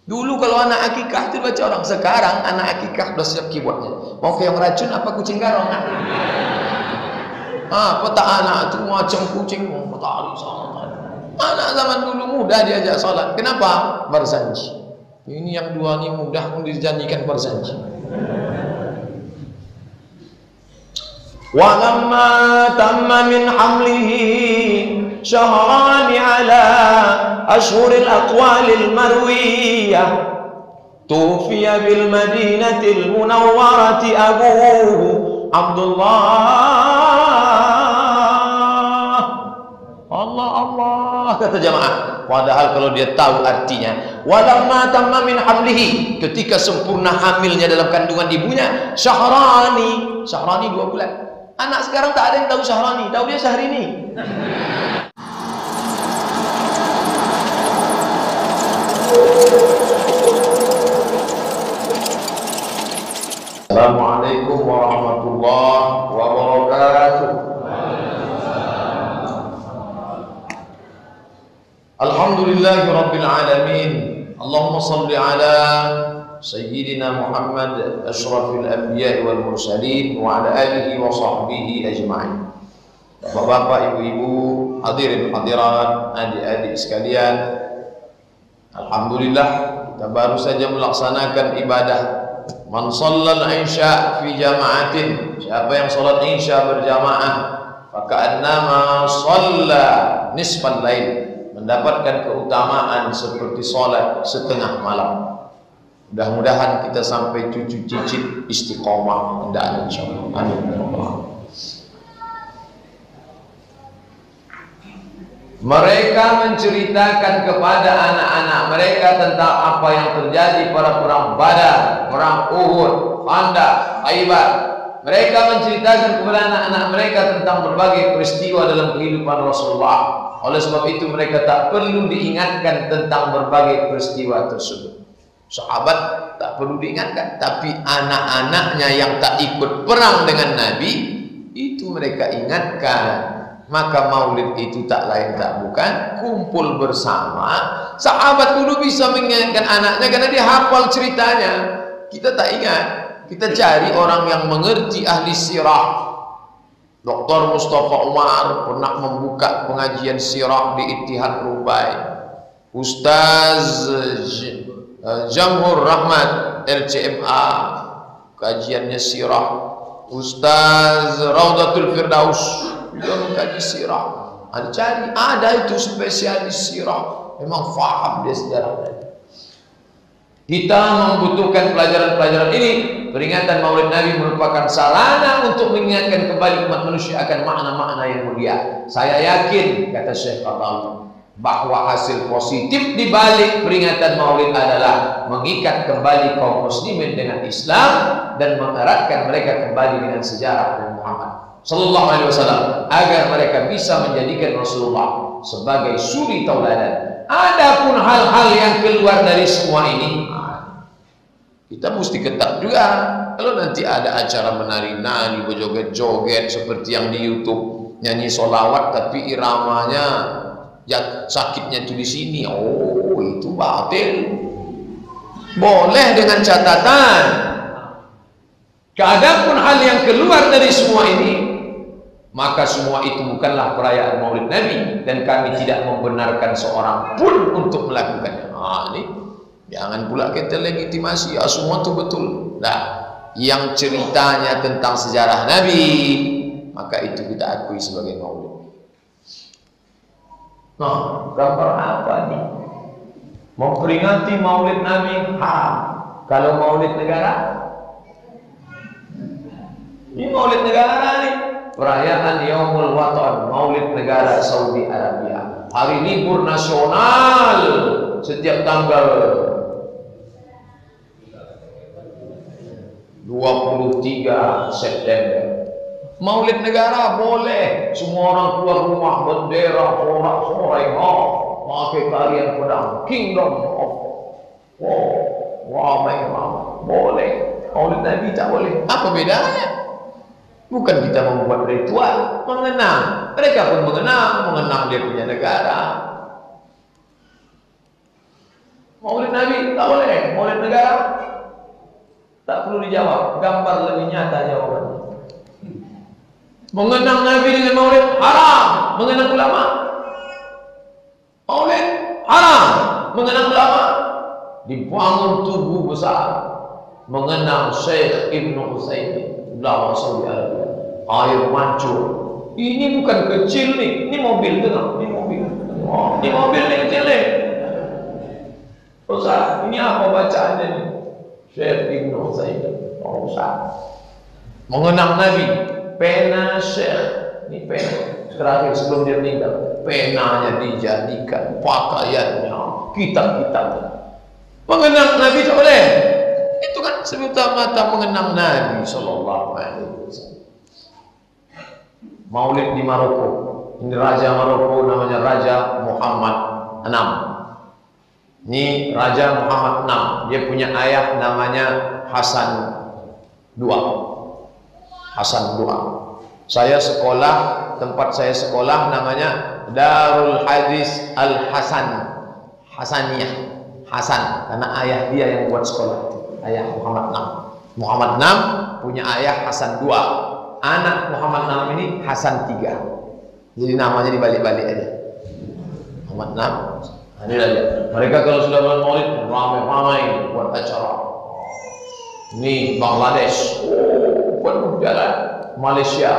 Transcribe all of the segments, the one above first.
Dulu kalau anak akikah itu baca orang, sekarang anak akikah udah siap keyboardnya. Mau keong racun apa kucing garong? Peta anak itu macam kucing mau petari salat. Anak zaman dulu mudah diajak salat. Kenapa? Berjanji. Ini yang dua ini mudah dijanjikan berjanji. Walamma tamma min hamlihi شهران على أشهر الأقوال المروية توفي بالمدينة المنورة أبوه عبد الله. Allah Allah kata jamaah. Padahal kalau dia tahu artinya, walamma tamma min hamlihi, ketika sempurna hamilnya dalam kandungan ibunya, syahrani 2 bulan. Anak sekarang tak ada yang tahu syahrani, tahu dia Syahrini. Assalamualaikum warahmatullahi wabarakatuh. Alhamdulillahi rabbil alamin. Allahumma salli ala Sayyidina Muhammad asyrafil anbiya wal mursalin wa ala alihi wa sahbihi ajma'in. Bapak-bapak, ibu-ibu, hadirin hadirat, adik-adik sekalian, alhamdulillah kita baru saja melaksanakan ibadah man shallal isya fi jama'atin. Siapa yang salat isya berjamaah, faka'annama shalla nisfal lail, mendapatkan keutamaan seperti salat setengah malam. Mudah-mudahan kita sampai cucu cicit istiqomah dan insyaallah. Amin. Mereka menceritakan kepada anak-anak mereka tentang apa yang terjadi pada perang Badar, perang Uhud, Khandaq, Khaibar. Mereka menceritakan kepada anak-anak mereka tentang berbagai peristiwa dalam kehidupan Rasulullah. Oleh sebab itu mereka tak perlu diingatkan tentang berbagai peristiwa tersebut. Sahabat tak perlu diingatkan, tapi anak-anaknya yang tak ikut perang dengan Nabi itu mereka ingatkan. Maka maulid itu tak lain tak bukan kumpul bersama. Sahabat dulu bisa mengingatkan anaknya karena dia hafal ceritanya. Kita tak ingat. Kita cari orang yang mengerti ahli sirah. Dr. Mustafa Umar pernah membuka pengajian sirah di Ittihad Rubai. Ustaz Jamhur Rahmat RCMA kajiannya sirah. Ustaz Raudatul Firdaus juga mengkaji sirah. Ada itu spesialis sirah, memang faham dia sejarah. Kita membutuhkan pelajaran-pelajaran ini. Peringatan Maulid Nabi merupakan sarana untuk mengingatkan kembali umat manusia akan makna-makna yang mulia. Saya yakin, kata Syekh Al-Albani, bahwa hasil positif di balik peringatan Maulid adalah mengikat kembali kaum muslimin dengan Islam dan mengeratkan mereka kembali dengan sejarah Nabi Muhammad sallallahu alaihi wasallam agar mereka bisa menjadikan Rasulullah sebagai suri tauladan. Adapun hal-hal yang keluar dari semua ini, kita mesti ketat juga. Kalau nanti ada acara menari-nari, berjoget-joget seperti yang di YouTube, nyanyi solawat tapi iramanya sakitnya itu di sini, itu batil. Boleh dengan catatan, adapun hal yang keluar dari semua ini, maka semua itu bukanlah perayaan Maulid Nabi dan kami tidak membenarkan seorang pun untuk melakukannya. Ini jangan pula kita legitimasi semua itu betul. Nah, yang ceritanya tentang sejarah Nabi, maka itu kita akui sebagai Maulid. Nah, gambar apa nih? Memperingati Maulid Nabi haram. Kalau Maulid negara, ini Maulid negara nih, perayaan Yaumul Watan, Maulid negara Saudi Arabia, hari libur nasional setiap tanggal 23 September. Maulid negara boleh, semua orang keluar rumah, bendera, sorak-sorai, pakai tarian pedang, Kingdom of Wow, boleh. Maulid Nabi tak boleh. Apa bedanya? Bukan kita membuat ritual, mengenang. Mereka pun mengenang dia punya negara. Maulid Nabi tak boleh. Maulid negara tak perlu dijawab, gambar lebih nyata jawabannya. Mengenang Nabi dengan maulid haram, mengenang ulama. Maulid haram, mengenang ulama. Dibangun tubuh besar mengenang Syekh Ibnu Utsaimin, ulama Saudi Arabia. Air mancur. Ini bukan kecil nih, ini mobil tengah, ini mobil. Oh, ini mobil nih kecil nih. Ustaz, ini apa bacaannya nih? Syekh Ibnu Utsaimin. Oh, Ustaz. Mengenang Nabi, pena Syekh, ini pena terakhir sebelum dia meninggal. Penanya dijadikan pakaiannya, kitab-kitabnya. Mengenang Nabi tak boleh. Itu kan semata-mata mengenang Nabi sallallahu alaihi wasallam. Maulid di Maroko. Ini raja Maroko namanya Raja Muhammad VI. Ini Raja Muhammad VI. Dia punya ayah namanya Hasan II. Hasan II. Saya sekolah, tempat saya sekolah namanya Darul Hadis Al Hasan. Hasaniyah. Hasan, karena ayah dia yang buat sekolah itu. Ayah Muhammad VI. Muhammad VI punya ayah Hasan II. Anak Muhammad VI ini Hasan III. Jadi namanya dibalik-balik aja. Muhammad VI. Nah, ini aja. Mereka kalau sudah bulan Maulid ramai-ramai buat acara. Ini Bangladesh, penuh jalan. Malaysia.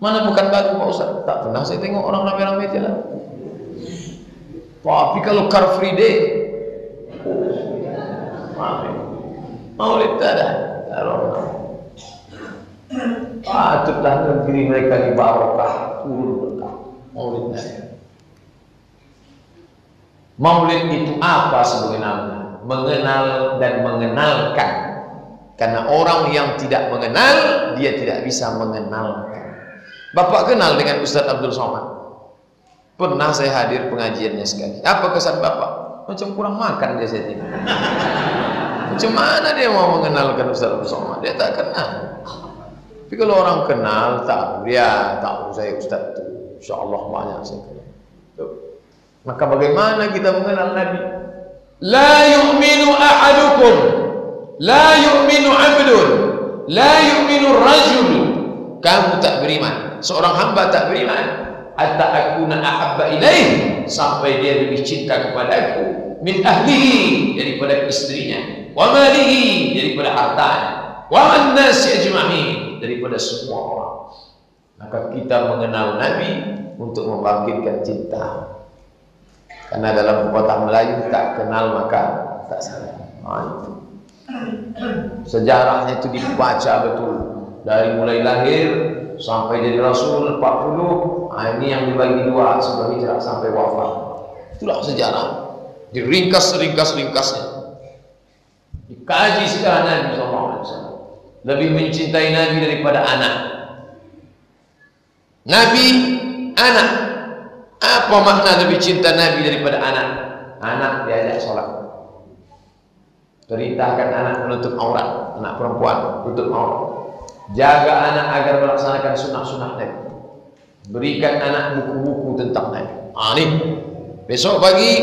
Mana bukan baru Pak Ustaz? Tak pernah saya tengok orang ramai-ramai jalan. Tapi kalau Car Free Day, Maulid tak ada. Patutlah negeri mereka di barokah, turun berkah. Maulidnya. Maulid itu apa sebenarnya? Mengenal dan mengenalkan. Karena orang yang tidak mengenal, dia tidak bisa mengenalkan. Bapak kenal dengan Ustaz Abdul Somad? Pernah saya hadir pengajiannya sekali. Apa kesan Bapak? Macam kurang makan dia saya tengok. Macam mana dia mau mengenalkan Ustaz Abdul Somad? Dia tak kenal. Tapi kalau orang kenal, tahu dia tahu saya Ustaz itu. InsyaAllah banyak saya kenal. Maka bagaimana kita mengenal Nabi? La yu'minu ahadukum, la yu'minu abdun, la yu'minu rajul. Kamu tak beriman, seorang hamba tak beriman. Hatta akuna ahabba ilaih, sampai dia lebih cinta kepadaku min ahlihi, daripada istrinya, wa malihi, daripada hartanya, wa man nasi ajma'in, daripada semua orang. Maka kita mengenal Nabi untuk membangkitkan cinta. Karena dalam pepatah Melayu, tak kenal maka tak sayang. Itu sejarahnya itu dibaca betul dari mulai lahir sampai jadi Rasul 40. Ini yang dibagi dua sebelum hijrah sampai wafat. Itulah sejarah. Diringkas ringkas-ringkasnya. Dikaji sejarah Nabi SAW. Lebih mencintai Nabi daripada anak. Nabi, anak. Apa makna lebih cinta Nabi daripada anak? Anak diajak sholat. Perintahkan anak menutup aurat. Anak perempuan tutup aurat. Jaga anak agar melaksanakan sunnah-sunnah Nabi. Berikan anak buku-buku tentang Nabi. Nih, besok pagi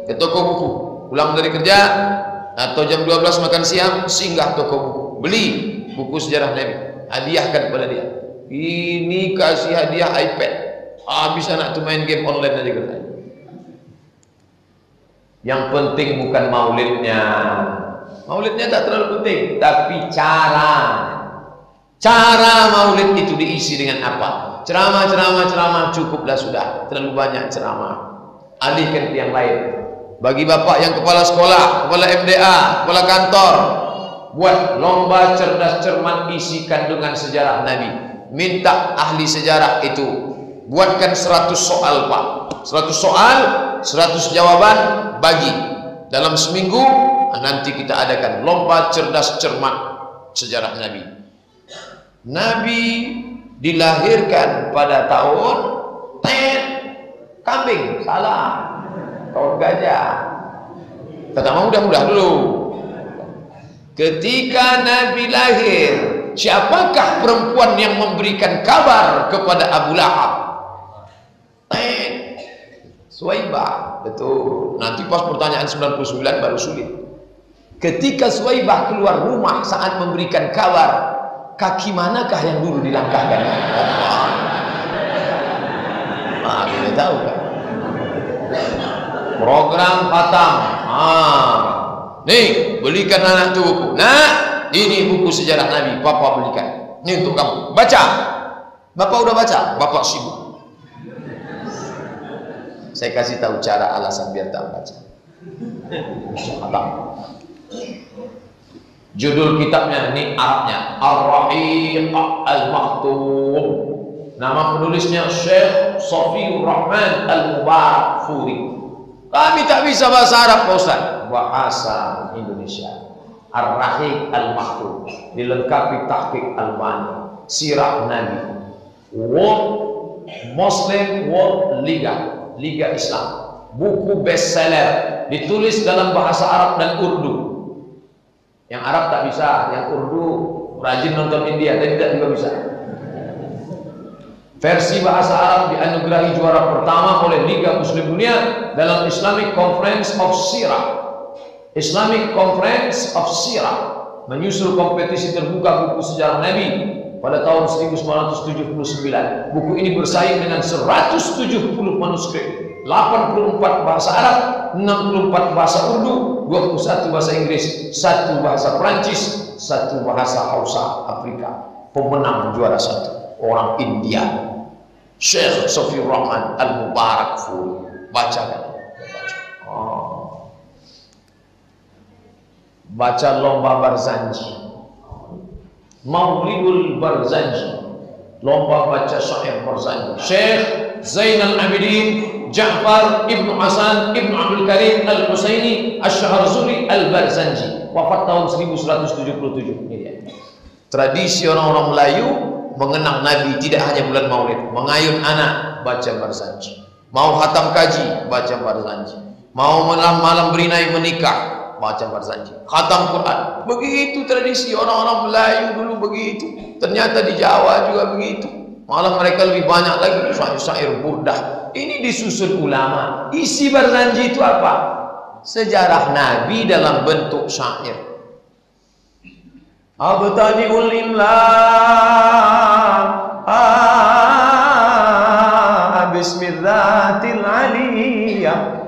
ke toko buku, pulang dari kerja atau jam 12 makan siang, singgah toko buku, beli buku sejarah Nabi, hadiahkan kepada dia. Ini kasih hadiah iPad. Habis anak tu main game online aja katanya. Yang penting bukan maulidnya. Maulidnya tak terlalu penting, tapi cara maulid itu diisi dengan apa? Ceramah cukuplah sudah. Terlalu banyak ceramah. Alihkan ke yang lain. Bagi bapak yang kepala sekolah, kepala MDA, kepala kantor, buat lomba cerdas cermat isi kandungan sejarah Nabi. Minta ahli sejarah itu buatkan 100 soal Pak. 100 soal, 100 jawaban, bagi. Dalam seminggu nanti kita adakan lomba cerdas cermat sejarah Nabi. Nabi dilahirkan pada tahun kambing, salah, tahun gajah. Pertama mudah-mudah dulu. Ketika Nabi lahir, siapakah perempuan yang memberikan kabar kepada Abu Lahab? Suwaibah. Betul. Nanti pas pertanyaan 99 baru sulit. Ketika Suwaibah keluar rumah saat memberikan kabar, kaki manakah yang dulu dilangkahkan? Kita tahu kan? Program khatam. Nih, belikan anak tuh buku. Nah, ini buku sejarah Nabi. Papa belikan. Ini untuk kamu. Baca. Bapak udah baca. Bapak sibuk. Saya kasih tahu cara alasan biar tak baca. Khatam. Judul kitabnya ini Arabnya Ar-Rahiq Al-Maktum. Nama penulisnya Syekh Safiur Rahman Al-Mubarak Furi. Kami tak bisa bahasa Arab Pak Ustaz. Bahasa Indonesia. Ar-Rahiq Al-Maktum. Dilengkapi tahqiq Al-Bani. Sirah Nabi. World Muslim World Liga Islam. Buku bestseller. Ditulis dalam bahasa Arab dan Urdu. Yang Arab tak bisa, yang Urdu rajin nonton India, tapi tidak juga bisa. Versi bahasa Arab dianugerahi juara pertama oleh Liga Muslim Dunia dalam Islamic Conference of Sirah. Islamic Conference of Sirah menyusul kompetisi terbuka buku sejarah Nabi pada tahun 1979. Buku ini bersaing dengan 170 manuskrip, 84 bahasa Arab, 64 bahasa Urdu, 21 bahasa Inggris, 1 bahasa Perancis, 1 bahasa Hausa Afrika. Pemenang juara 1 orang India, Syekh Safiur Rahman Al-Mubarak Furi. Baca kan? Baca lomba Barzanji, Maulidul Barzanji, lomba baca syair Barzanji. Syekh Zainal Abidin Ja'far Ibnu Hasan Ibnu Abdul Karim Al-Husaini Asy-Syaharzuri Al-Barzanji, wafat tahun 1177. Ini dia. Tradisi orang-orang Melayu mengenang Nabi tidak hanya bulan Maulid. Mengayun anak, baca Barzanji. Mau khatam kaji, baca Barzanji. Mau malam berinai menikah, baca Barzanji. Khatam Quran. Begitu tradisi orang-orang Melayu dulu begitu. Ternyata di Jawa juga begitu. Malah mereka lebih banyak lagi syair burdah. Ini disusun ulama. Isi Barzanji itu apa? Sejarah Nabi dalam bentuk syair. Abtadi'ul imla bismillatil aliyah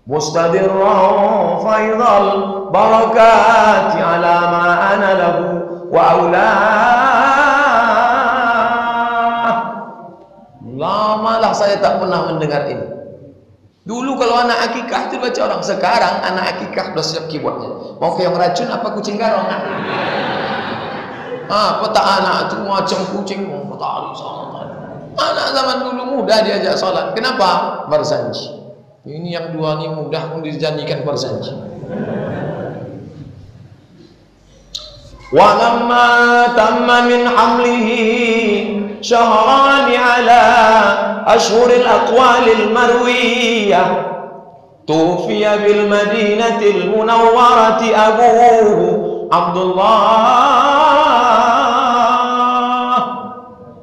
mustadirran faidal barakati ala ma ana lahu wa aula. Lamalah saya tak pernah mendengar ini. Dulu kalau anak akikah itu baca orang. Sekarang anak akikah sudah siap keyboardnya. Mau ke yang racun apa kucing garong? Peta anak itu macam kucing. Anak zaman dulu mudah diajak salat. Kenapa? Barzanji. Ini yang dua ini mudah pun dijanjikan Barzanji. Walamma tamma min hamlihi syahrani ala ashhuril aqwalil marwiyah tufiya bil madinatil munawwarati abuhu Abdullah.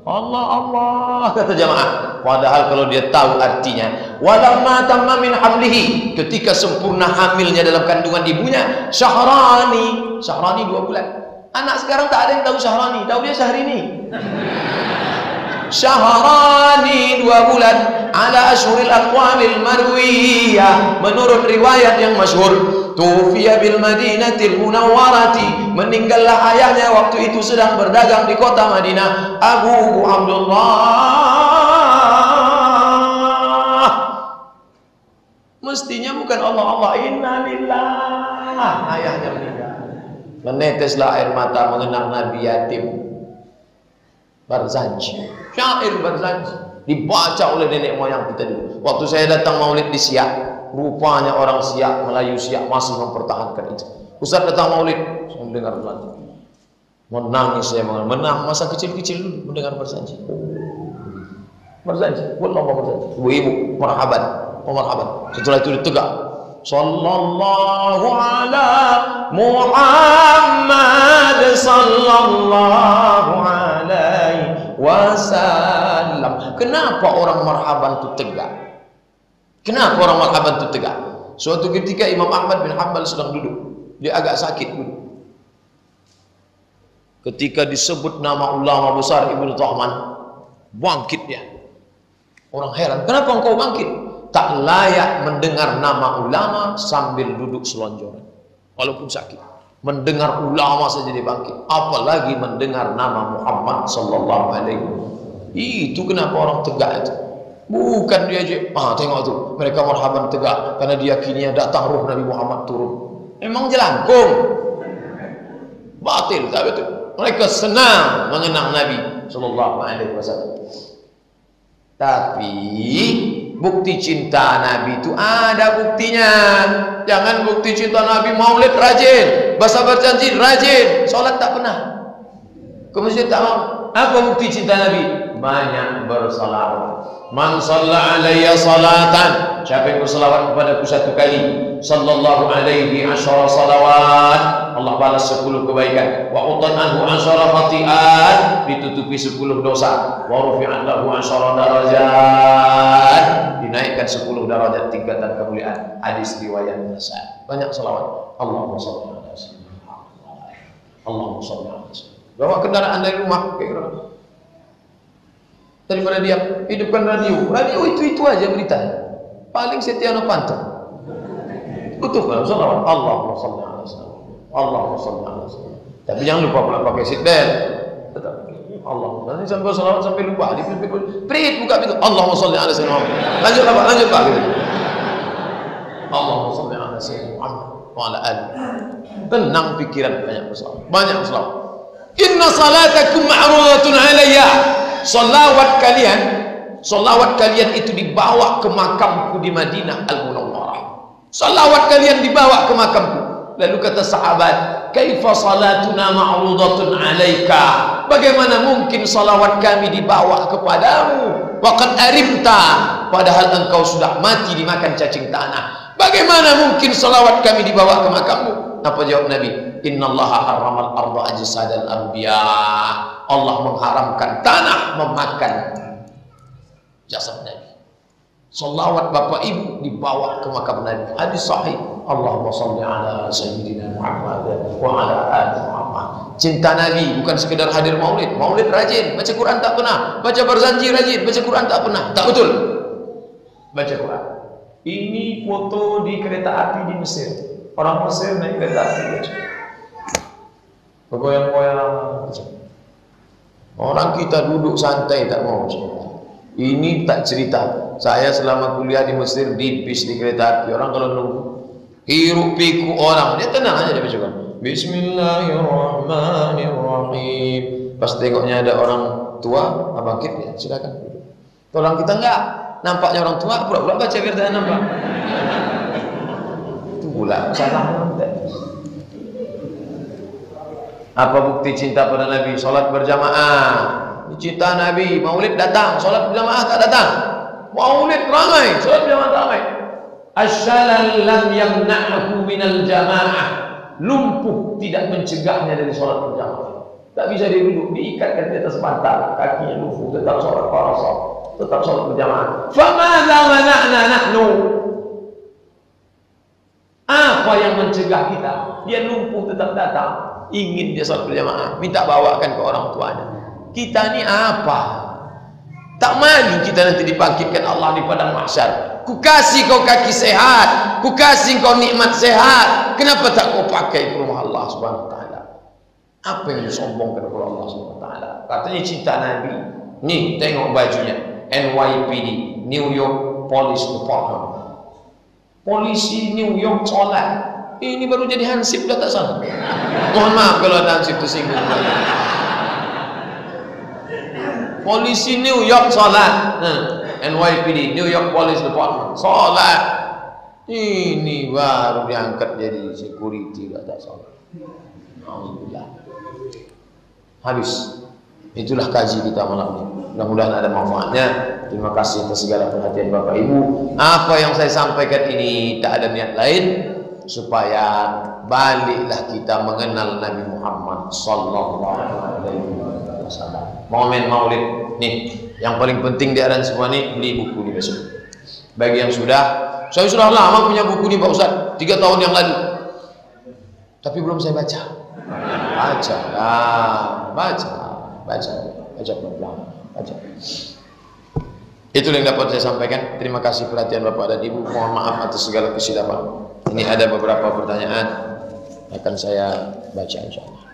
Allah kata jamaah. Padahal kalau dia tahu artinya, walamma tamma min hamlihi, ketika sempurna hamilnya dalam kandungan ibunya, syahrani 2 bulan. Anak sekarang tak ada yang tahu syahrani, tahu dia Syahrini. Syahrani 2 bulan ala ashuril aqwamil marwiyah, menurut riwayat yang masyhur. Tufiya bil Madinatil Munawwarati, meninggallah ayahnya waktu itu sedang berdagang di kota Madinah. Abu Abdullah. Mestinya bukan Allah. Innalillah. Ayahnya meninggal. Meneteslah air mata mengenang Nabi yatim. Barzanji, syair Barzanji dibaca oleh nenek moyang kita dulu. Waktu saya datang maulid di Siak, rupanya orang Siak, Melayu Siak masih mempertahankan itu. Ustaz datang maulid, saya mendengar Barzanji. Menangis saya, menang masa kecil-kecil dulu mendengar Barzanji. Barzanji, wallah Barzanji. Ibu-ibu, marhaban, marhaban. Setelah itu ditegak. Sallallahu ala Muhammad sallallahu alaihi wasallam. Kenapa orang marhaban itu tegak? Kenapa orang marhaban itu tegak? Suatu ketika Imam Ahmad bin Hanbal sedang duduk, dia agak sakit duduk. Ketika disebut nama ulama besar Ibnu Tahman, bangkit dia. Orang heran, kenapa engkau bangkit? Tak layak mendengar nama ulama sambil duduk selonjoran, walaupun sakit. Mendengar ulama saja dia bangkit, apalagi mendengar nama Muhammad sallallahu alaihi wasallam. Itu kenapa orang tegak itu. Bukan dia aja, tengok tu, mereka marhaban tegak karena diyakini datang ruh Nabi Muhammad turun. Emang jelangkung, batil tak betul. Mereka senang mengenang Nabi sallallahu alaihi wasallam. Tapi bukti cinta Nabi itu ada buktinya. Jangan bukti cinta Nabi maulid rajin, bahasa berjanji rajin, solat tak pernah, ke masjid tak mau. Apa bukti cinta Nabi? Banyak bersalawat. Man shalla alayya salatan, siapa yang bersalawat kepadaku satu kali, sallallahu alaihi asyara salawat, Allah balas 10 kebaikan. Wa utan anhu asyara khati'at, ditutupi 10 dosa. Wa rufi'an lahu asyara darajat, dinaikkan 10 darajat tingkatan kemuliaan. Hadis riwayat Nasai. Banyak salawat. Allahumma shalli ala sayyidina Muhammad. Allahumma shalli ala sayyidina. Bawa kendaraan dari rumah kayak gitu. Daripada dia hidupkan radio, itu aja berita. Paling Setia Novanto. Utuh kalau salawat. Allahumma shalli ala sayyidina. Allahumma shalli ala sayyidina. Tapi jangan lupa pula pakai seatbelt. Tetap Allah. Nanti sampai salawat sampai lupa. Prit buka pintu. Allahumma shalli ala sayyidina Muhammad. Lanjut Pak gitu. Allahumma shalli ala sayyidina Muhammad wa ala alihi. Tenang pikiran, banyak bersalawat. Inna salatakum ma'rudatun alayya. Salawat kalian itu dibawa ke makamku di Madinah Al-Munawwarah. Salawat kalian dibawa ke makamku. Lalu kata sahabat, kaifa salatuna ma'rudatun alaika? Bagaimana mungkin salawat kami dibawa kepadamu? Waqad arimta, padahal engkau sudah mati dimakan cacing tanah. Bagaimana mungkin salawat kami dibawa ke makammu? Apa jawab Nabi? Innallaha harramal arda ajsadal anbiya. Allah mengharamkan tanah memakan jasad Nabi. Salawat bapak ibu dibawa ke makam Nabi. Hadis sahih. Allahumma shalli ala sayyidina Muhammad wa ala ali Muhammad. Cinta Nabi bukan sekedar hadir maulid. Maulid rajin, baca Quran tak pernah. Baca berzanji rajin, baca Quran tak pernah. Tak betul. Baca Quran. Ini foto di kereta api di Mesir. Orang Mesir naik kereta api baca. Bergoyang-goyang. Orang kita duduk santai tak mau cerita. Ini tak cerita. Saya selama kuliah di Mesir di bis di kereta api, orang kalau nunggu hiruk pikuk orang, dia tenang aja dia baca. Bismillahirrahmanirrahim. Pas tengoknya ada orang tua, bangkit ya, silakan. Orang kita enggak, nampaknya orang tua pura-pura baca biar tak nampak. Itu pula salah. Apa bukti cinta pada Nabi? Salat berjamaah. Cinta Nabi, maulid datang, salat berjamaah tak datang. Maulid ramai, salat berjamaah tak ramai. Asyalal lam yamna'hu minal jamaah. Lumpuh tidak mencegahnya dari salat berjamaah. Tak bisa dia duduk, diikatkan di atas bantal, kakinya lumpuh, tetap salat farasa, tetap salat berjamaah. Famadza mana'na nahnu? Apa yang mencegah kita? Dia lumpuh tetap datang. Ingin dia salat berjamaah, minta bawakan ke orang tuanya. Kita ni apa? Tak malu kita nanti dibangkitkan Allah di padang mahsyar. Ku kasih kau kaki sehat, ku kasih kau nikmat sehat. Kenapa tak kau pakai ke rumah Allah Subhanahu wa taala? Apa yang disombongkan kepada Allah Subhanahu wa taala? Katanya cinta Nabi. Nih, tengok bajunya. NYPD, New York Police Department. Polisi New York solat. Ini baru jadi hansip dah tak salah. Mohon maaf kalau ada hansip tersinggung. Polisi New York salat. NYPD, New York Police Department salat. Ini baru diangkat jadi security dah tak salah. Alhamdulillah. Habis. Itulah kaji kita malam ini. Mudah-mudahan ada manfaatnya. Terima kasih atas segala perhatian Bapak Ibu. Apa yang saya sampaikan ini tak ada niat lain supaya baliklah kita mengenal Nabi Muhammad sallallahu alaihi wasallam. Momen maulid nih, yang paling penting di aran semua nih, beli buku di besok. Bagi yang sudah, saya sudah lama punya buku ini Pak Ustaz, 3 tahun yang lalu, tapi belum saya baca. Baca pelan-pelan, baca. Itu yang dapat saya sampaikan. Terima kasih perhatian Bapak dan Ibu. Mohon maaf atas segala kesilapan. Ini ada beberapa pertanyaan akan saya baca insyaallah.